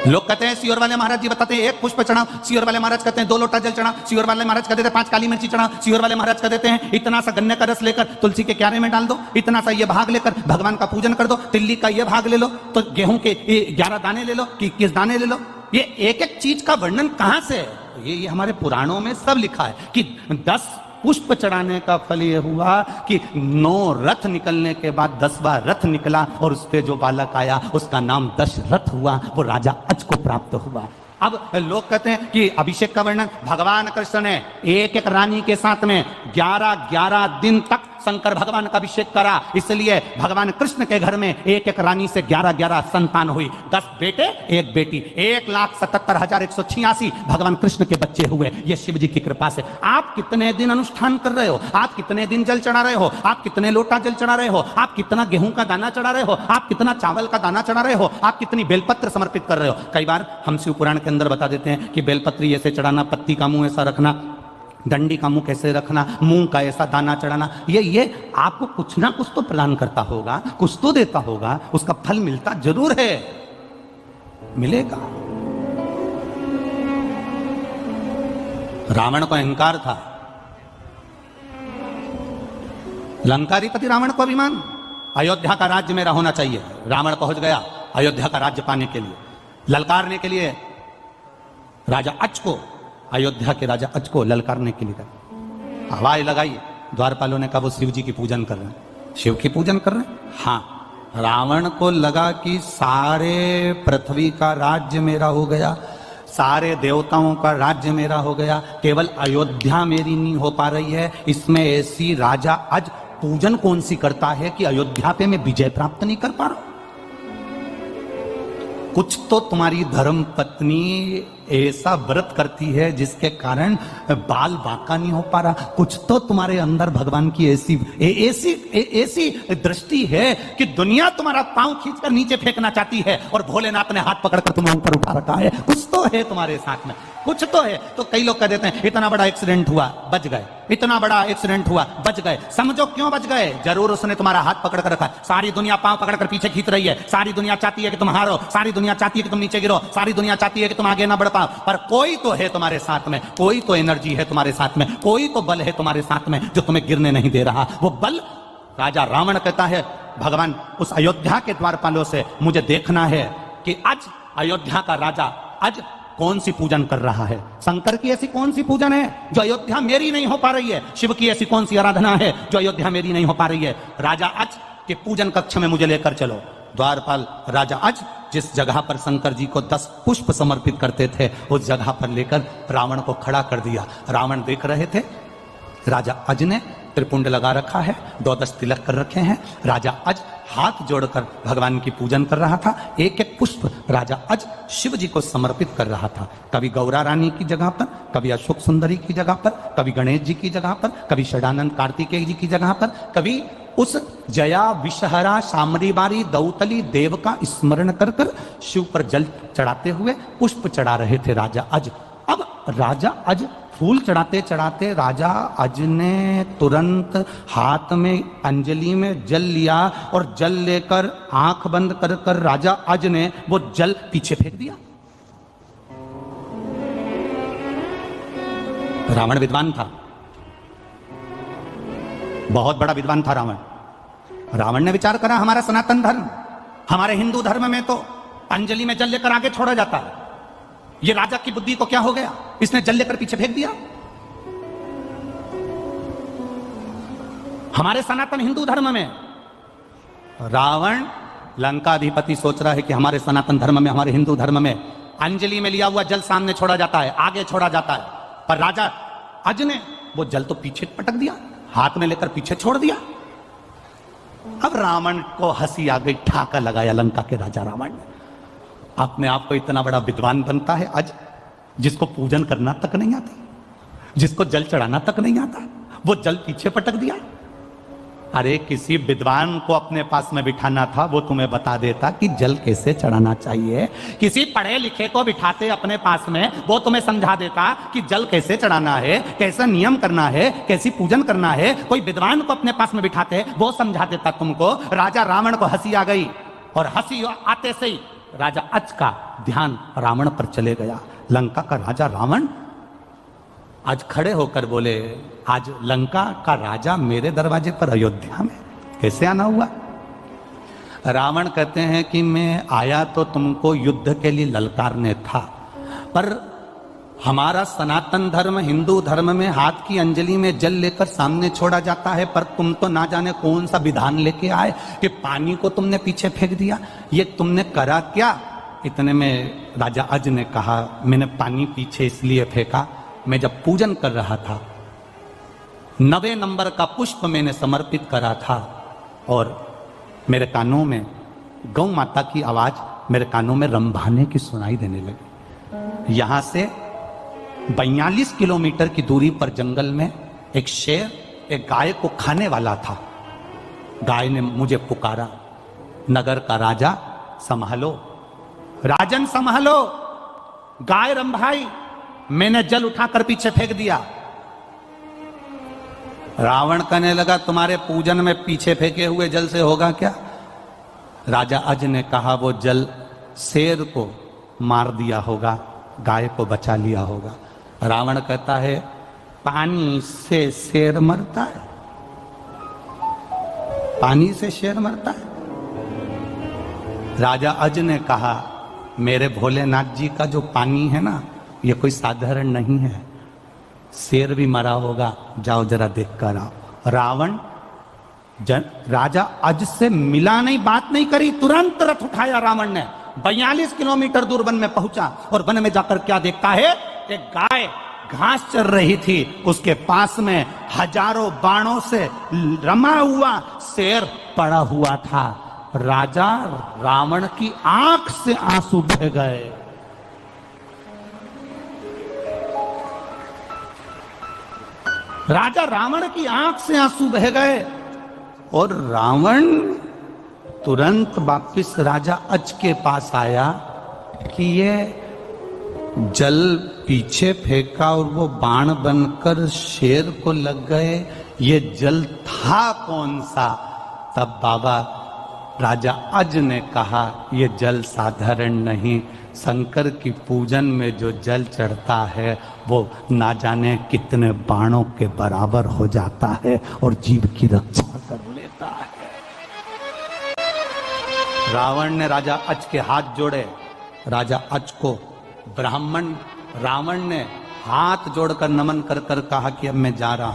लोग कहते हैं सियोर वाले महाराज जी बताते हैं 1 पुष्प चढ़ाओ, सियोर वाले महाराज कहते हैं 2 लोटा जल चढ़ाओ, सियोर वाले महाराज कहते हैं 5 काली मिर्ची चढ़ाओ, सियोर वाले महाराज कहते हैं इतना सा गन्ने का रस लेकर तुलसी के क्यारे में डाल दो, इतना सा ये भाग लेकर भगवान का पूजन कर दो, तिल्ली का ये भाग ले लो, तो गेहूं के 11 दाने ले लो कि 21 दाने ले लो। ये एक एक चीज का वर्णन कहां से है? ये हमारे पुराणों में सब लिखा है कि 10 पुष्प चढ़ाने का फल ये हुआ कि 9 रथ निकलने के बाद 10वां रथ निकला और उस पे जो बालक आया उसका नाम दशरथ हुआ, वो राजा अज को प्राप्त हुआ। अब लोग कहते हैं कि अभिषेक का वर्णन भगवान कृष्ण ने एक एक रानी के साथ में 11-11 दिन तक शंकर भगवान का अभिषेक करा, इसलिए भगवान कृष्ण के घर में एक एक रानी से 11-11 संतान हुई, 10 बेटे 1 बेटी, 1,77,186 भगवान कृष्ण के बच्चे हुए। ये शिव जी की कृपा से। आप कितने दिन अनुष्ठान कर रहे हो, आप कितने दिन जल चढ़ा रहे हो, आप कितने लोटा जल चढ़ा रहे हो, आप कितना गेहूं का दाना चढ़ा रहे हो, आप कितना चावल का दाना चढ़ा रहे हो, आप कितनी बेलपत्र समर्पित कर रहे हो। कई बार हम शिव पुराण के अंदर बता देते हैं कि बेलपत्री ऐसे चढ़ाना, पत्ती का मुंह ऐसा रखना, डंडी का मुंह कैसे रखना, मूंग का ऐसा दाना चढ़ाना। ये आपको कुछ ना कुछ तो प्रदान करता होगा, कुछ तो देता होगा, उसका फल मिलता जरूर है, मिलेगा। रावण को अहंकार था, लंकाधिपति रावण को अभिमान, अयोध्या का राज्य मेरा होना चाहिए। रावण पहुंच गया अयोध्या का राज्य पाने के लिए, ललकारने के लिए राजा अज को, अयोध्या के राजा अज को ललकारने के लिए आवाज लगाई। द्वारपालों ने कहा वो शिव जी की पूजन कर रहे हैं, शिव की पूजन कर रहे हैं। हाँ, रावण को लगा कि सारे पृथ्वी का राज्य मेरा हो गया, सारे देवताओं का राज्य मेरा हो गया, केवल अयोध्या मेरी नहीं हो पा रही है। इसमें ऐसी राजा अज पूजन कौन सी करता है कि अयोध्या पे मैं विजय प्राप्त नहीं कर पा रहा हूं। कुछ तो तुम्हारी धर्म पत्नी ऐसा व्रत करती है जिसके कारण बाल बांका नहीं हो पा रहा, कुछ तो तुम्हारे अंदर भगवान की ऐसी दृष्टि है कि दुनिया तुम्हारा पांव खींचकर नीचे फेंकना चाहती है और भोलेनाथ ने हाथ पकड़कर तुम्हें ऊपर उठा रखा है। कुछ तो है तुम्हारे साथ में, कुछ तो है। तो कई लोग कह देते हैं इतना बड़ा एक्सीडेंट हुआ बच गए, इतना बड़ा एक्सीडेंट हुआ बच गए। समझो क्यों बच गए, जरूर उसने तुम्हारा हाथ पकड़ कर रखा है। सारी दुनिया पांव पकड़कर पीछे खींच रही है, सारी दुनिया चाहती है कि तुम हारो, सारी दुनिया चाहती है कि तुम नीचे गिरो, सारी दुनिया चाहती है कि तुम आगे ना बढ़ पाओ, पर कोई तो है तुम्हारे साथ में, कोई तो एनर्जी है तुम्हारे साथ में, कोई तो बल है तुम्हारे साथ में जो तुम्हें गिरने नहीं दे रहा। वो बल राजा रावण कहता है भगवान उस अयोध्या के द्वारपालों से मुझे देखना है कि आज अयोध्या का राजा आज कौन सी पूजन कर रहा है। शंकर की ऐसी कौन सी पूजन है जो अयोध्या मेरी नहीं हो पा रही है, शिव की ऐसी कौन सी आराधना है जो अयोध्या मेरी नहीं हो पा रही है। राजा अज के पूजन कक्ष में मुझे लेकर चलो। द्वारपाल राजा अज जिस जगह पर शंकर जी को 10 पुष्प समर्पित करते थे उस जगह पर लेकर रावण को खड़ा कर दिया। रावण देख रहे थे, राजा अज ने त्रिपुंड लगा रखा है, 12 तिलक कर रखे हैं। राजा अज हाथ जोड़कर भगवान की पूजन कर रहा था। एक एक पुष्प राजा अज शिव जी को समर्पित कर रहा था। कभी गौरा रानी की जगह पर, कभी अशोक सुंदरी की जगह पर, कभी गणेश जी की जगह पर, कभी षडानंद कार्तिकेय जी की जगह पर, कभी उस जया विषहरा शामरी बारी दौतली देव का स्मरण कर कर शिव पर जल चढ़ाते हुए पुष्प चढ़ा रहे थे राजा अज। अब राजा अज फूल चढ़ाते चढ़ाते राजा अज ने तुरंत हाथ में अंजलि में जल लिया और जल लेकर आंख बंद कर कर राजा अज ने वो जल पीछे फेंक दिया। रावण विद्वान था, बहुत बड़ा विद्वान था रावण। रावण ने विचार करा हमारा सनातन धर्म, हमारे हिंदू धर्म में तो अंजलि में जल लेकर आगे छोड़ा जाता है, ये राजा की बुद्धि को क्या हो गया, इसने जल लेकर पीछे फेंक दिया। हमारे सनातन हिंदू धर्म में रावण लंकाधिपति सोच रहा है कि हमारे सनातन धर्म में, हमारे हिंदू धर्म में अंजलि में लिया हुआ जल सामने छोड़ा जाता है, आगे छोड़ा जाता है, पर राजा अज ने वो जल तो पीछे पटक दिया, हाथ में लेकर पीछे छोड़ दिया। अब रावण को हंसी आ गई, ठाका लगाया लंका के राजा रावण ने। अपने आप को इतना बड़ा विद्वान बनता है अज, जिसको पूजन करना तक नहीं आता, जिसको जल चढ़ाना तक नहीं आता, वो जल पीछे पटक दिया। अरे किसी विद्वान को अपने पास में बिठाना था, वो तुम्हें बता देता कि जल कैसे चढ़ाना चाहिए। किसी पढ़े लिखे को बिठाते अपने पास में, वो तुम्हें समझा देता कि जल कैसे चढ़ाना है, कैसा नियम करना है, कैसी पूजन करना है। कोई विद्वान को अपने पास में बिठाते, वो समझा देता तुमको। राजा रावण को हंसी आ गई और हंसी आते से ही राजा अच का ध्यान रावण पर चले गया। लंका का राजा रावण आज खड़े होकर बोले, आज लंका का राजा मेरे दरवाजे पर अयोध्या में कैसे आना हुआ? रावण कहते हैं कि मैं आया तो तुमको युद्ध के लिए ललकारने था, पर हमारा सनातन धर्म हिंदू धर्म में हाथ की अंजलि में जल लेकर सामने छोड़ा जाता है, पर तुम तो ना जाने कौन सा विधान लेके आए कि पानी को तुमने पीछे फेंक दिया। ये तुमने करा क्या? इतने में राजा अज ने कहा, मैंने पानी पीछे इसलिए फेंका, मैं जब पूजन कर रहा था 9वें नंबर का पुष्प मैंने समर्पित करा था और मेरे कानों में गौ माता की आवाज मेरे कानों में रंभाने की सुनाई देने लगी। यहां से 42 किलोमीटर की दूरी पर जंगल में एक शेर एक गाय को खाने वाला था। गाय ने मुझे पुकारा, नगर का राजा संभालो, राजन संभालो, गाय रंभाई। मैंने जल उठाकर पीछे फेंक दिया। रावण कहने लगा, तुम्हारे पूजन में पीछे फेंके हुए जल से होगा क्या? राजा अज ने कहा, वो जल शेर को मार दिया होगा, गाय को बचा लिया होगा। रावण कहता है, पानी से शेर मरता है? पानी से शेर मरता है? राजा अज ने कहा, मेरे भोलेनाथ जी का जो पानी है ना, ये कोई साधारण नहीं है, शेर भी मरा होगा, जाओ जरा देख कर आओ। रावण राजा अज से मिला नहीं, बात नहीं करी, तुरंत रथ उठाया रावण ने, 42 किलोमीटर दूर वन में पहुंचा और वन में जाकर क्या देखता है? एक गाय घास चर रही थी, उसके पास में हजारों बाणों से रमा हुआ शेर पड़ा हुआ था। राजा रावण की आंख से आंसू बह गए। राजा रावण की आंख से आंसू बह गए और रावण तुरंत वापिस राजा अज के पास आया कि ये जल पीछे फेंका और वो बाण बनकर शेर को लग गए, ये जल था कौन सा? तब बाबा राजा अज ने कहा, ये जल साधारण नहीं, शंकर की पूजन में जो जल चढ़ता है वो ना जाने कितने बाणों के बराबर हो जाता है और जीव की रक्षा कर लेता है। रावण ने राजा अज के हाथ जोड़े। राजा अज को ब्राह्मण रावण ने हाथ जोड़कर नमन कर कर कहा कि अब मैं जा रहा हूं।